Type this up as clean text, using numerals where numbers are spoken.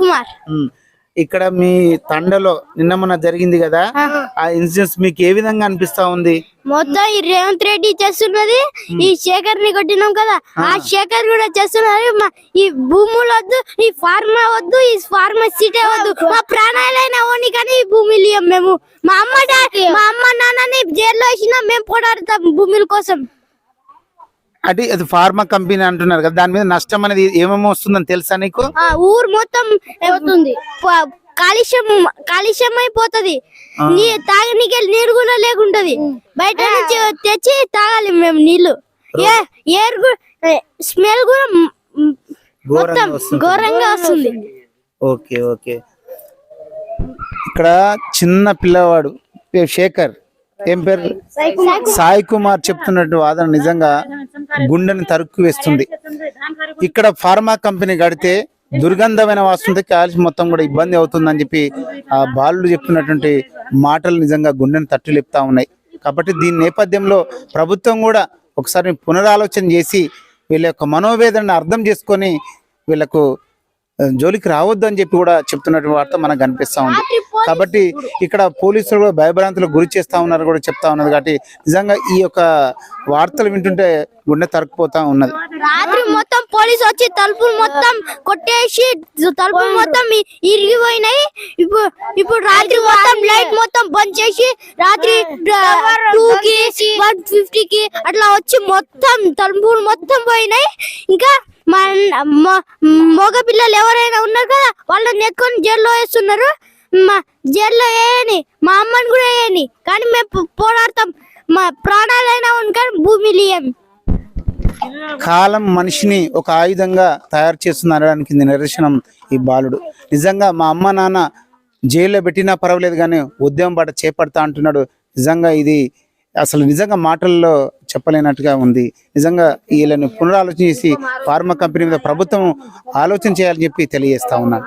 కుమార్. ఇక్కడ మీ తండలో నిన్న మొన్న జరిగింది కదా, ఆ ఇన్సిడెంట్స్ మీకు ఏ విధంగా అనిపిస్తా ఉంది? మొత్తం ఈ రేవంత్ రెడ్డి చేస్తున్నది, ఈ శేఖర్ ని కొట్టినాం కదా, ఆ శేఖర్ కూడా చేస్తున్నది. ఈ భూములు వద్దు, ఈ ఫార్మా వద్దు, ఈ ఫార్మసీటే వద్దు, మా ప్రాణాలైనా ఓని కానీ ఈ భూమిలు ఇయ్యం మేము. మా అమ్మ నాన్నని జైల్లో వేసినా మేము పోరాడతాం భూముల కోసం. అంటే అది ఫార్మా కంపెనీ అంటున్నారు కదా, దాని మీద నష్టం అనేది ఏమేమో వస్తుందని తెలుసా నీకు? ఊరు మొత్తం పోతుంది, కాలుష్యం అయిపోతుంది, తాగనీకి నీరు కూడా లేకుంటది. బయట నుంచి తెచ్చి తాగాలి మేము నీళ్లు. స్మెల్ కూడా మొత్తం ఘోరంగా వస్తుంది. Okay okay. ఇక్కడ చిన్న పిల్లవాడు శేఖర్, ఏం పేరు, సాయి కుమార్ చెప్తున్నట్టు వాదన నిజంగా గుండెని తరుక్కు వేస్తుంది. ఇక్కడ ఫార్మా కంపెనీ కడితే దుర్గంధమైన వాసనతో కాల్చి మొత్తం కూడా ఇబ్బంది అవుతుందని చెప్పి ఆ బాలుడు చెప్తున్నటువంటి మాటలు నిజంగా గుండెని తట్టు లేపుతా ఉన్నాయి. కాబట్టి దీని నేపథ్యంలో ప్రభుత్వం కూడా ఒకసారి పునరాలోచన చేసి వీళ్ళ యొక్క మనోవేదనను అర్థం చేసుకొని వీళ్ళకు జోలికి రావద్దు అని చెప్పి కూడా చెప్తున్నటువంటి వార్త మనకు కనిపిస్తా ఉంది. కాబట్టి ఇక్కడ పోలీసులు కూడా భయభ్రాంతులకు గురి చేస్తా ఉన్నారు కూడా చెప్తా ఉన్నది. కాబట్టి నిజంగా ఈ యొక్క వార్తలు వింటుంటే గుండె తరుక్కుపోతా ఉన్నది. రాత్రి మొత్తం పోలీసు వచ్చి తలుపులు మొత్తం కొట్టేసి తలుపులు మొత్తం ఇరిగిపోయినాయి. ఇప్పుడు రాత్రి మొత్తం లైట్ మొత్తం బంద్ చేసి రాత్రి 2కి 1:50కి అట్లా వచ్చి మొత్తం తలుపులు మొత్తం పోయినాయి. ఇంకా మగ పిల్లలు ఎవరైనా ఉన్నారు కదా వాళ్ళని ఎత్తుకొని జైల్లో వేస్తున్నారు. జైల్లో వేయని, మా అమ్మని కూడా వేయని, కానీ మేము పోరాడతాం. మా ప్రాణాలైనా కానీ భూమిలు ఇయ్యం. కాలం మనిషిని ఒక ఆయుధంగా తయారు చేస్తున్నారడానికి నిదర్శనం ఈ బాలుడు. నిజంగా మా అమ్మ నాన్న జైల్లో పెట్టినా పర్వాలేదు కానీ ఉద్యమం బాట చేపడతా అంటున్నాడు. నిజంగా ఇది అసలు నిజంగా మాటల్లో చెప్పలేనట్టుగా ఉంది. నిజంగా వీళ్ళని పునరాలోచన చేసి ఫార్మా కంపెనీ మీద ప్రభుత్వం ఆలోచన చేయాలని చెప్పి తెలియజేస్తా ఉన్నాను.